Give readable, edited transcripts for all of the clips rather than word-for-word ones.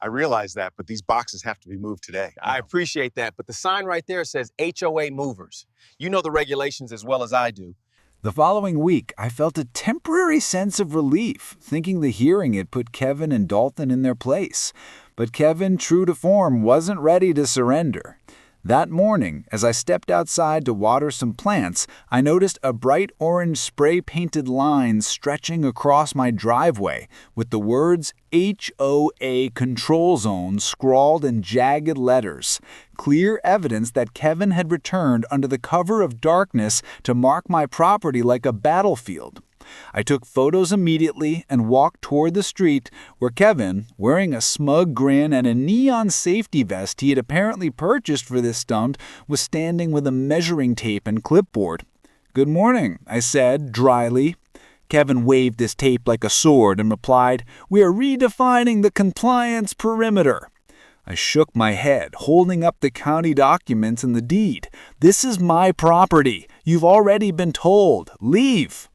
I realize that, but these boxes have to be moved today. I appreciate that, but the sign right there says HOA movers. You know the regulations as well as I do. The following week, I felt a temporary sense of relief, thinking the hearing had put Kevin and Dalton in their place. But Kevin, true to form, wasn't ready to surrender. That morning, as I stepped outside to water some plants, I noticed a bright orange spray-painted line stretching across my driveway with the words HOA Control Zone scrawled in jagged letters. Clear evidence that Kevin had returned under the cover of darkness to mark my property like a battlefield. I took photos immediately and walked toward the street where Kevin, wearing a smug grin and a neon safety vest he had apparently purchased for this stunt, was standing with a measuring tape and clipboard. "Good morning," I said dryly. Kevin waved his tape like a sword and replied, "We are redefining the compliance perimeter." I shook my head, holding up the county documents and the deed. "This is my property. You've already been told. Leave."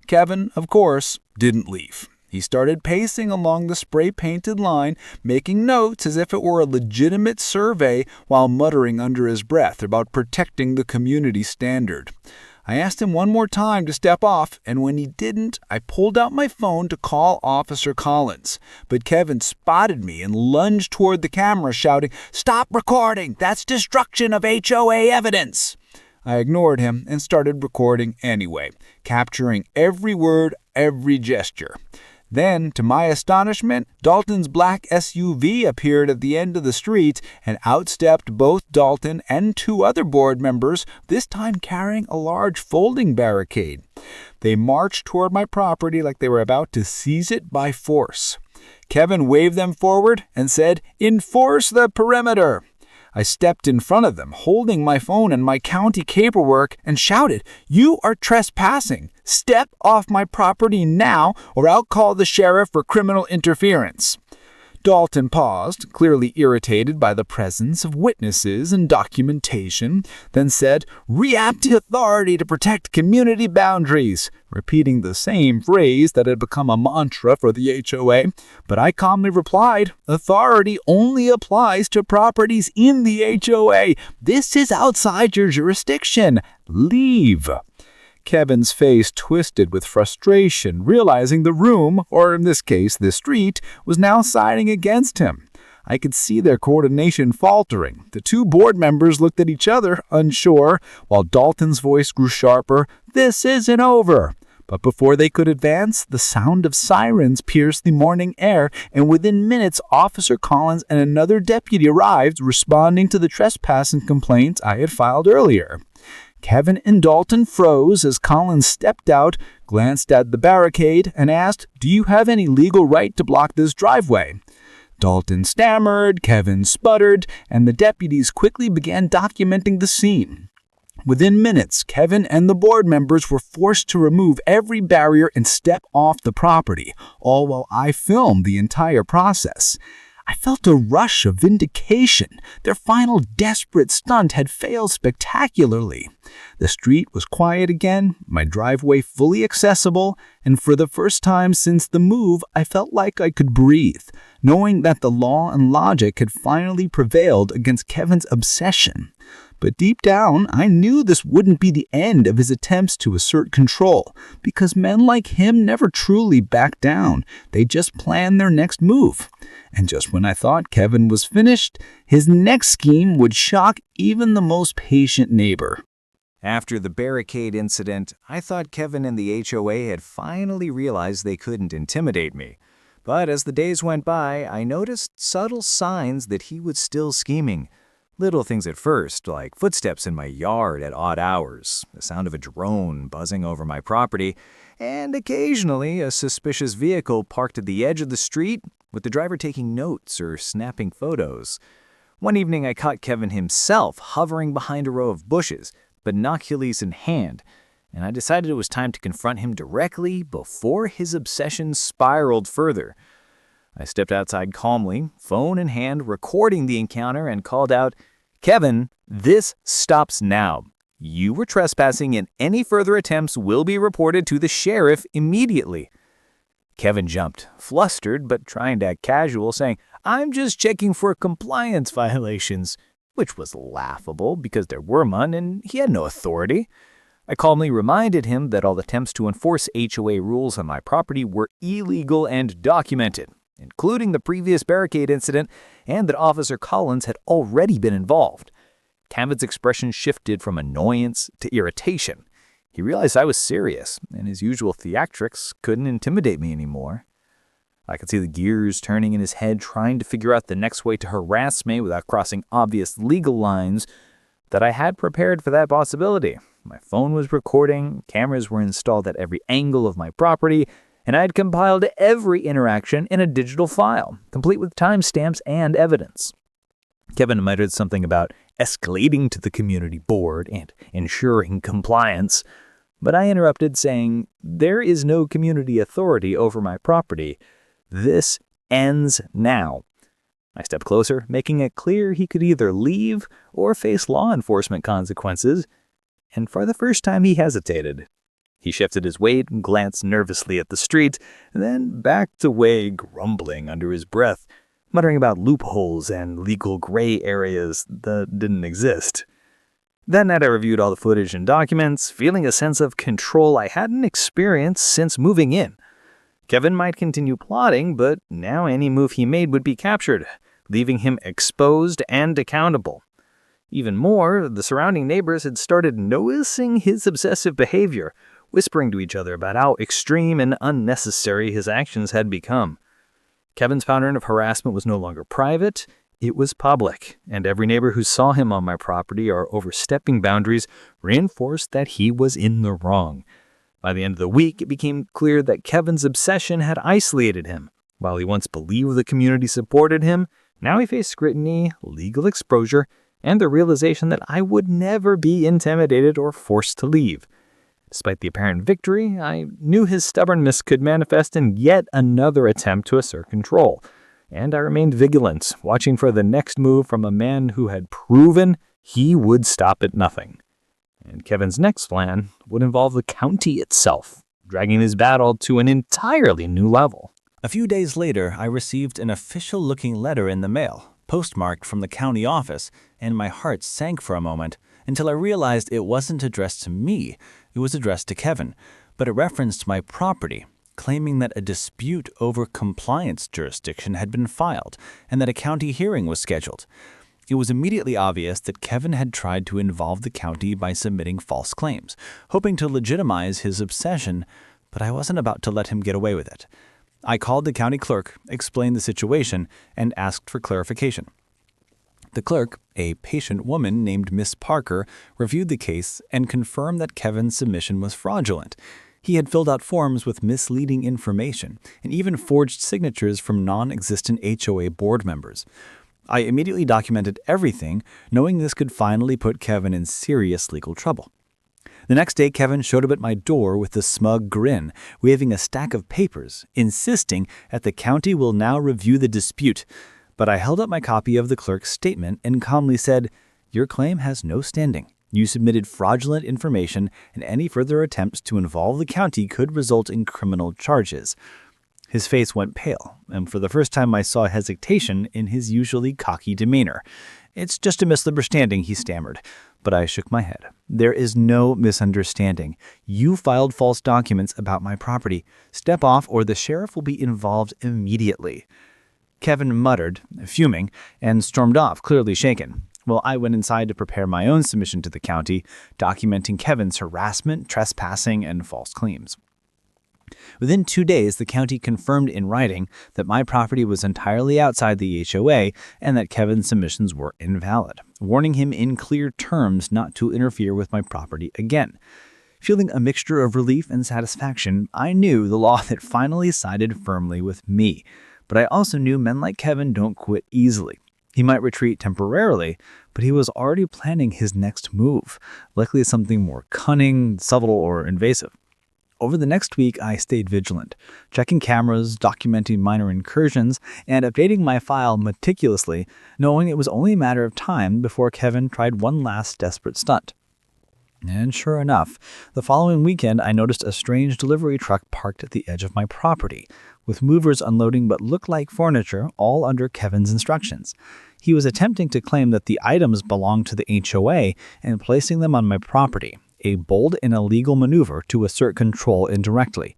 Kevin, of course, didn't leave. He started pacing along the spray-painted line, making notes as if it were a legitimate survey while muttering under his breath about protecting the community standard. I asked him one more time to step off, and when he didn't, I pulled out my phone to call Officer Collins. But Kevin spotted me and lunged toward the camera, shouting, "Stop recording! That's destruction of HOA evidence!" I ignored him and started recording anyway, capturing every word, every gesture. Then, to my astonishment, Dalton's black SUV appeared at the end of the street and outstepped both Dalton and two other board members, this time carrying a large folding barricade. They marched toward my property like they were about to seize it by force. Kevin waved them forward and said, "Enforce the perimeter." I stepped in front of them, holding my phone and my county paperwork, and shouted, "You are trespassing. Step off my property now, or I'll call the sheriff for criminal interference." Dalton paused, clearly irritated by the presence of witnesses and documentation, then said, "React to authority to protect community boundaries," repeating the same phrase that had become a mantra for the HOA. But I calmly replied, "Authority only applies to properties in the HOA. This is outside your jurisdiction. Leave." Kevin's face twisted with frustration, realizing the room, or in this case the street, was now siding against him. I could see their coordination faltering. The two board members looked at each other, unsure, while Dalton's voice grew sharper. "This isn't over." But before they could advance, the sound of sirens pierced the morning air, and within minutes Officer Collins and another deputy arrived, responding to the trespassing complaint I had filed earlier. Kevin and Dalton froze as Collins stepped out, glanced at the barricade, and asked, "Do you have any legal right to block this driveway?" Dalton stammered, Kevin sputtered, and the deputies quickly began documenting the scene. Within minutes, Kevin and the board members were forced to remove every barrier and step off the property, all while I filmed the entire process. I felt a rush of vindication. Their final desperate stunt had failed spectacularly. The street was quiet again, my driveway fully accessible, and for the first time since the move, I felt like I could breathe, knowing that the law and logic had finally prevailed against Kevin's obsession. But deep down, I knew this wouldn't be the end of his attempts to assert control, because men like him never truly back down. They just plan their next move. And just when I thought Kevin was finished, his next scheme would shock even the most patient neighbor. After the barricade incident, I thought Kevin and the HOA had finally realized they couldn't intimidate me. But as the days went by, I noticed subtle signs that he was still scheming. Little things at first, like footsteps in my yard at odd hours, the sound of a drone buzzing over my property, and occasionally a suspicious vehicle parked at the edge of the street with the driver taking notes or snapping photos. One evening I caught Kevin himself hovering behind a row of bushes, binoculars in hand, and I decided it was time to confront him directly before his obsession spiraled further. I stepped outside calmly, phone in hand, recording the encounter, and called out, "Kevin, this stops now. You were trespassing, and any further attempts will be reported to the sheriff immediately." Kevin jumped, flustered but trying to act casual, saying, "I'm just checking for compliance violations," which was laughable because there were none and he had no authority. I calmly reminded him that all attempts to enforce HOA rules on my property were illegal and documented, including the previous barricade incident, and that Officer Collins had already been involved. Kevin's expression shifted from annoyance to irritation. He realized I was serious, and his usual theatrics couldn't intimidate me anymore. I could see the gears turning in his head, trying to figure out the next way to harass me without crossing obvious legal lines, that I had prepared for that possibility. My phone was recording, cameras were installed at every angle of my property, and I had compiled every interaction in a digital file, complete with timestamps and evidence. Kevin muttered something about escalating to the community board and ensuring compliance, but I interrupted saying, "There is no community authority over my property. This ends now." I stepped closer, making it clear he could either leave or face law enforcement consequences, and for the first time he hesitated. He shifted his weight and glanced nervously at the street, then backed away, grumbling under his breath, muttering about loopholes and legal gray areas that didn't exist. That night I reviewed all the footage and documents, feeling a sense of control I hadn't experienced since moving in. Kevin might continue plotting, but now any move he made would be captured, leaving him exposed and accountable. Even more, the surrounding neighbors had started noticing his obsessive behavior, whispering to each other about how extreme and unnecessary his actions had become. Kevin's pattern of harassment was no longer private, it was public, and every neighbor who saw him on my property or overstepping boundaries reinforced that he was in the wrong. By the end of the week, it became clear that Kevin's obsession had isolated him. While he once believed the community supported him, now he faced scrutiny, legal exposure, and the realization that I would never be intimidated or forced to leave. Despite the apparent victory, I knew his stubbornness could manifest in yet another attempt to assert control, and I remained vigilant, watching for the next move from a man who had proven he would stop at nothing. And Kevin's next plan would involve the county itself, dragging his battle to an entirely new level. A few days later, I received an official-looking letter in the mail, postmarked from the county office, and my heart sank for a moment until I realized it wasn't addressed to me. It was addressed to Kevin, but it referenced my property, claiming that a dispute over compliance jurisdiction had been filed and that a county hearing was scheduled. It was immediately obvious that Kevin had tried to involve the county by submitting false claims, hoping to legitimize his obsession, but I wasn't about to let him get away with it. I called the county clerk, explained the situation, and asked for clarification. The clerk, a patient woman named Miss Parker, reviewed the case and confirmed that Kevin's submission was fraudulent. He had filled out forms with misleading information and even forged signatures from non-existent HOA board members. I immediately documented everything, knowing this could finally put Kevin in serious legal trouble. The next day, Kevin showed up at my door with a smug grin, waving a stack of papers, insisting that the county will now review the dispute. But I held up my copy of the clerk's statement and calmly said, "Your claim has no standing. You submitted fraudulent information, and any further attempts to involve the county could result in criminal charges." His face went pale, and for the first time I saw hesitation in his usually cocky demeanor. "It's just a misunderstanding," he stammered, but I shook my head. "There is no misunderstanding. You filed false documents about my property. Step off or the sheriff will be involved immediately." Kevin muttered, fuming, and stormed off, clearly shaken. Well, I went inside to prepare my own submission to the county, documenting Kevin's harassment, trespassing, and false claims. Within 2 days, the county confirmed in writing that my property was entirely outside the HOA and that Kevin's submissions were invalid, warning him in clear terms not to interfere with my property again. Feeling a mixture of relief and satisfaction, I knew the law had finally sided firmly with me. But I also knew men like Kevin don't quit easily. He might retreat temporarily, but he was already planning his next move, likely something more cunning, subtle, or invasive. Over the next week, I stayed vigilant, checking cameras, documenting minor incursions, and updating my file meticulously, knowing it was only a matter of time before Kevin tried one last desperate stunt. And sure enough, the following weekend I noticed a strange delivery truck parked at the edge of my property, with movers unloading what looked like furniture, all under Kevin's instructions. He was attempting to claim that the items belonged to the HOA and placing them on my property, a bold and illegal maneuver to assert control indirectly.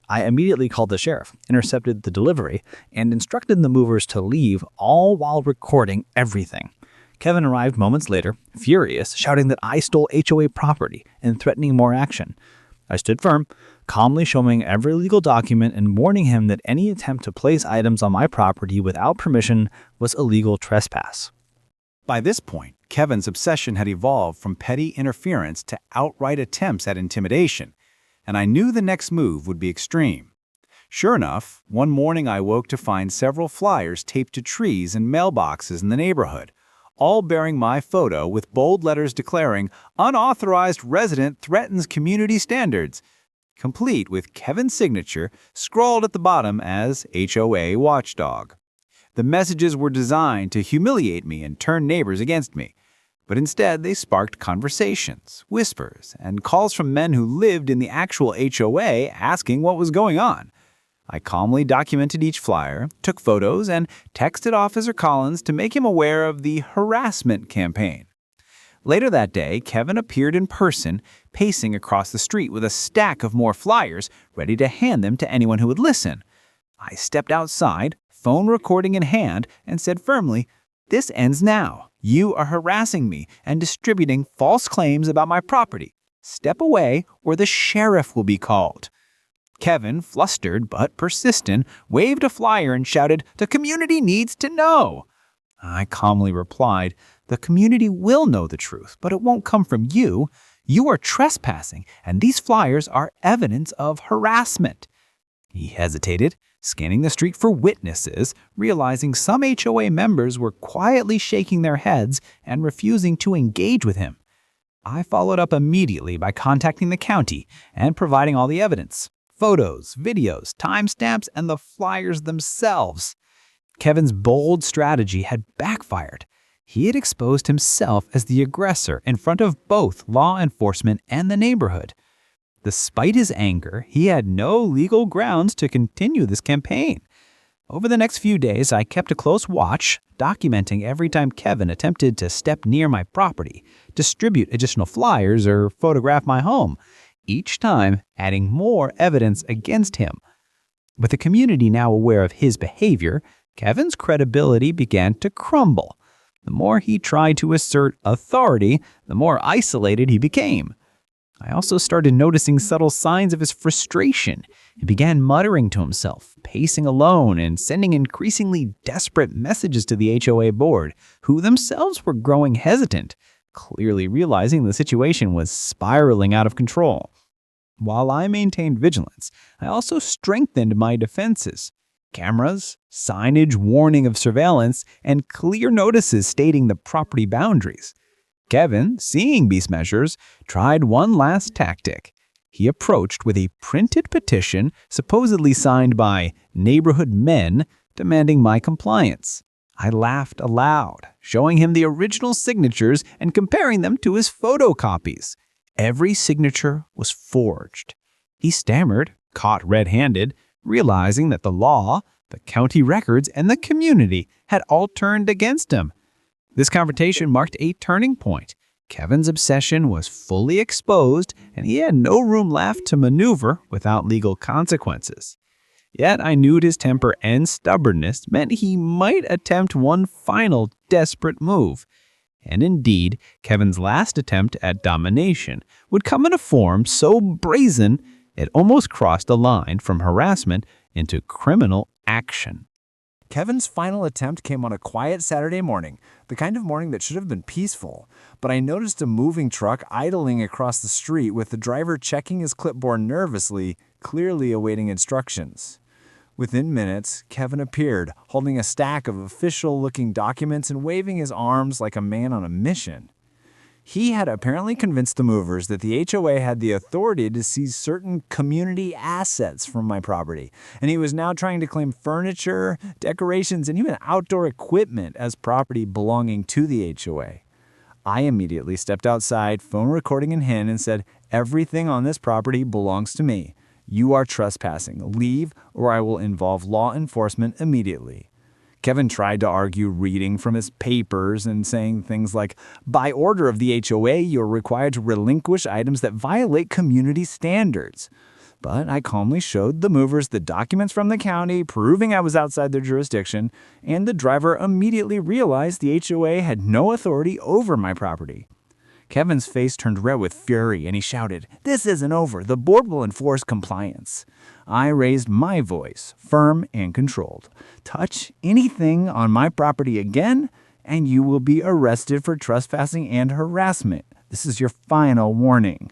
I immediately called the sheriff, intercepted the delivery, and instructed the movers to leave, all while recording everything. Kevin arrived moments later, furious, shouting that I stole HOA property and threatening more action. I stood firm, calmly showing every legal document and warning him that any attempt to place items on my property without permission was illegal trespass. By this point, Kevin's obsession had evolved from petty interference to outright attempts at intimidation, and I knew the next move would be extreme. Sure enough, one morning I woke to find several flyers taped to trees and mailboxes in the neighborhood, all bearing my photo with bold letters declaring, "Unauthorized resident threatens community standards," complete with Kevin's signature scrawled at the bottom as HOA watchdog. The messages were designed to humiliate me and turn neighbors against me, but instead they sparked conversations, whispers, and calls from men who lived in the actual HOA asking what was going on. I calmly documented each flyer, took photos, and texted Officer Collins to make him aware of the harassment campaign. Later that day, Kevin appeared in person, pacing across the street with a stack of more flyers, ready to hand them to anyone who would listen. I stepped outside, phone recording in hand, and said firmly, "This ends now. You are harassing me and distributing false claims about my property. Step away or the sheriff will be called." Kevin, flustered but persistent, waved a flyer and shouted, "The community needs to know." I calmly replied, "The community will know the truth, but it won't come from you. You are trespassing, and these flyers are evidence of harassment." He hesitated, scanning the street for witnesses, realizing some HOA members were quietly shaking their heads and refusing to engage with him. I followed up immediately by contacting the county and providing all the evidence. Photos, videos, timestamps, and the flyers themselves. Kevin's bold strategy had backfired. He had exposed himself as the aggressor in front of both law enforcement and the neighborhood. Despite his anger, he had no legal grounds to continue this campaign. Over the next few days, I kept a close watch, documenting every time Kevin attempted to step near my property, distribute additional flyers, or photograph my home, each time adding more evidence against him. With the community now aware of his behavior, Kevin's credibility began to crumble. The more he tried to assert authority, the more isolated he became. I also started noticing subtle signs of his frustration. He began muttering to himself, pacing alone, and sending increasingly desperate messages to the HOA board, who themselves were growing hesitant, clearly realizing the situation was spiraling out of control. While I maintained vigilance, I also strengthened my defenses. Cameras, signage warning of surveillance, and clear notices stating the property boundaries. Kevin, seeing these measures, tried one last tactic. He approached with a printed petition supposedly signed by neighborhood men demanding my compliance. I laughed aloud, showing him the original signatures and comparing them to his photocopies. Every signature was forged. He stammered, caught red-handed, realizing that the law, the county records, and the community had all turned against him. This confrontation marked a turning point. Kevin's obsession was fully exposed, and he had no room left to maneuver without legal consequences. Yet I knew his temper and stubbornness meant he might attempt one final desperate move. And indeed, Kevin's last attempt at domination would come in a form so brazen it almost crossed a line from harassment into criminal action. Kevin's final attempt came on a quiet Saturday morning, the kind of morning that should have been peaceful, but I noticed a moving truck idling across the street with the driver checking his clipboard nervously, clearly awaiting instructions. Within minutes, Kevin appeared, holding a stack of official-looking documents and waving his arms like a man on a mission. He had apparently convinced the movers that the HOA had the authority to seize certain community assets from my property, and he was now trying to claim furniture, decorations, and even outdoor equipment as property belonging to the HOA. I immediately stepped outside, phone recording in hand, and said, "Everything on this property belongs to me. You are trespassing. Leave, or I will involve law enforcement immediately." Kevin tried to argue, reading from his papers and saying things like, "By order of the HOA, you're required to relinquish items that violate community standards." But I calmly showed the movers the documents from the county proving I was outside their jurisdiction, and the driver immediately realized the HOA had no authority over my property. Kevin's face turned red with fury, and he shouted, "This isn't over. The board will enforce compliance." I raised my voice, firm and controlled. "Touch anything on my property again, and you will be arrested for trespassing and harassment. This is your final warning."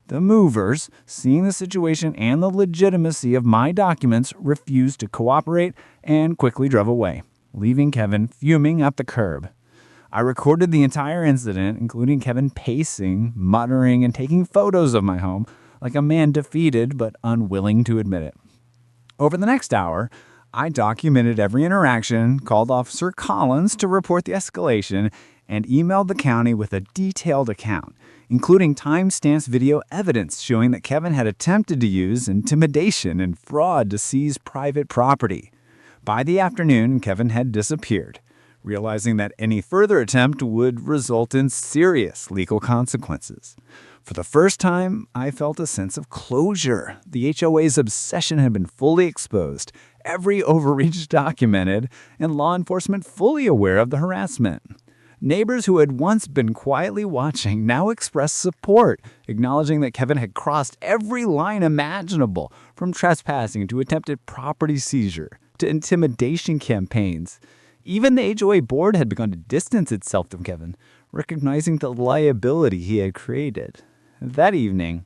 The movers, seeing the situation and the legitimacy of my documents, refused to cooperate and quickly drove away, leaving Kevin fuming at the curb. I recorded the entire incident, including Kevin pacing, muttering, and taking photos of my home, like a man defeated but unwilling to admit it. Over the next hour, I documented every interaction, called Officer Collins to report the escalation, and emailed the county with a detailed account, including time-stamped video evidence showing that Kevin had attempted to use intimidation and fraud to seize private property. By the afternoon, Kevin had disappeared, realizing that any further attempt would result in serious legal consequences. For the first time, I felt a sense of closure. The HOA's obsession had been fully exposed, every overreach documented, and law enforcement fully aware of the harassment. Neighbors who had once been quietly watching now expressed support, acknowledging that Kevin had crossed every line imaginable, from trespassing to attempted property seizure to intimidation campaigns. Even the HOA board had begun to distance itself from Kevin, recognizing the liability he had created. That evening,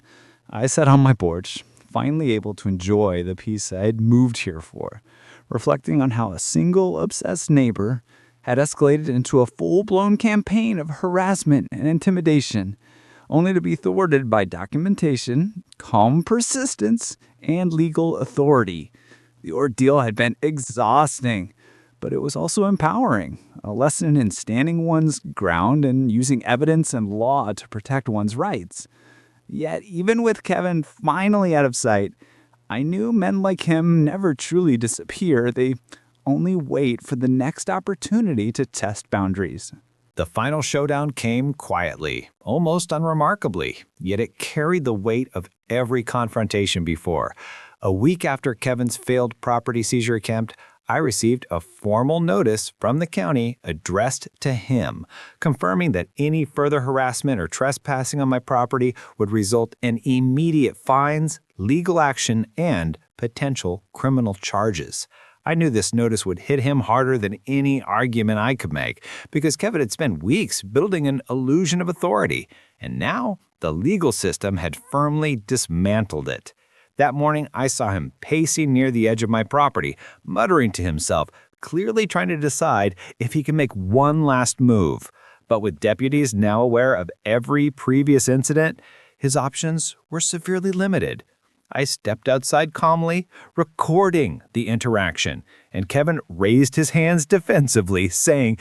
I sat on my porch, finally able to enjoy the peace I had moved here for, reflecting on how a single obsessed neighbor had escalated into a full-blown campaign of harassment and intimidation, only to be thwarted by documentation, calm persistence, and legal authority. The ordeal had been exhausting, but it was also empowering, a lesson in standing one's ground and using evidence and law to protect one's rights. Yet, even with Kevin finally out of sight, I knew men like him never truly disappear. They only wait for the next opportunity to test boundaries. The final showdown came quietly, almost unremarkably, yet it carried the weight of every confrontation before. A week after Kevin's failed property seizure attempt, I received a formal notice from the county addressed to him, confirming that any further harassment or trespassing on my property would result in immediate fines, legal action, and potential criminal charges. I knew this notice would hit him harder than any argument I could make, because Kevin had spent weeks building an illusion of authority, and now the legal system had firmly dismantled it. That morning, I saw him pacing near the edge of my property, muttering to himself, clearly trying to decide if he could make one last move. But with deputies now aware of every previous incident, his options were severely limited. I stepped outside calmly, recording the interaction, and Kevin raised his hands defensively, saying,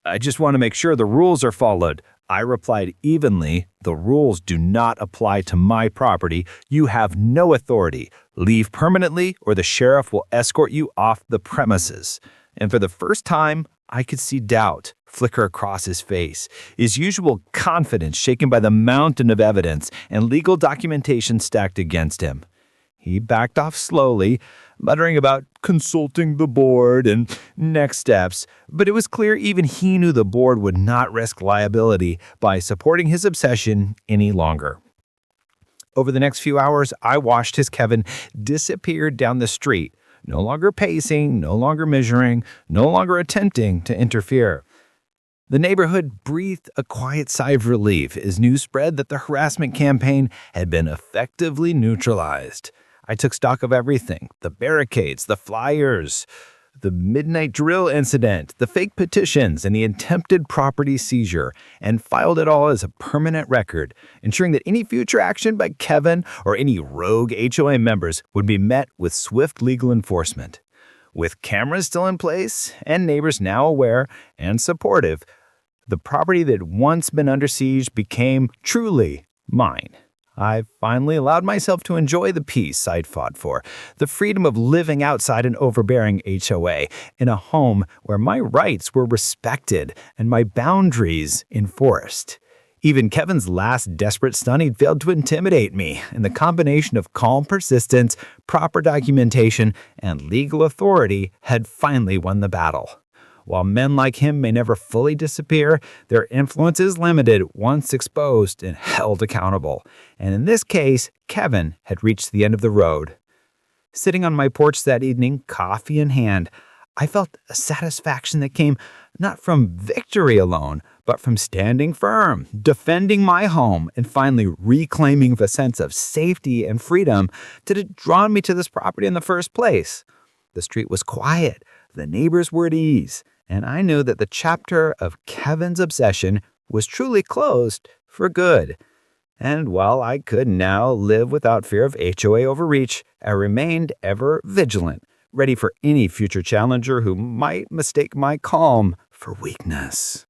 "I just want to make sure the rules are followed." I replied evenly, "The rules do not apply to my property. You have no authority. Leave permanently, or the sheriff will escort you off the premises." And for the first time, I could see doubt flicker across his face, his usual confidence shaken by the mountain of evidence and legal documentation stacked against him. He backed off slowly, muttering about consulting the board and next steps, but it was clear even he knew the board would not risk liability by supporting his obsession any longer. Over the next few hours, I watched as Kevin disappeared down the street, no longer pacing, no longer measuring, no longer attempting to interfere. The neighborhood breathed a quiet sigh of relief as news spread that the harassment campaign had been effectively neutralized. I took stock of everything: the barricades, the flyers, the midnight drill incident, the fake petitions, and the attempted property seizure, and filed it all as a permanent record, ensuring that any future action by Kevin or any rogue HOA members would be met with swift legal enforcement. With cameras still in place and neighbors now aware and supportive, The property that had once been under siege became truly mine. I finally allowed myself to enjoy the peace I'd fought for, the freedom of living outside an overbearing HOA, in a home where my rights were respected and my boundaries enforced. Even Kevin's last desperate stunt had failed to intimidate me, and the combination of calm persistence, proper documentation, and legal authority had finally won the battle. While men like him may never fully disappear, their influence is limited once exposed and held accountable. And in this case, Kevin had reached the end of the road. Sitting on my porch that evening, coffee in hand, I felt a satisfaction that came not from victory alone, but from standing firm, defending my home, and finally reclaiming the sense of safety and freedom that had drawn me to this property in the first place. The street was quiet, the neighbors were at ease, and I knew that the chapter of Kevin's obsession was truly closed for good. And while I could now live without fear of HOA overreach, I remained ever vigilant, ready for any future challenger who might mistake my calm for weakness.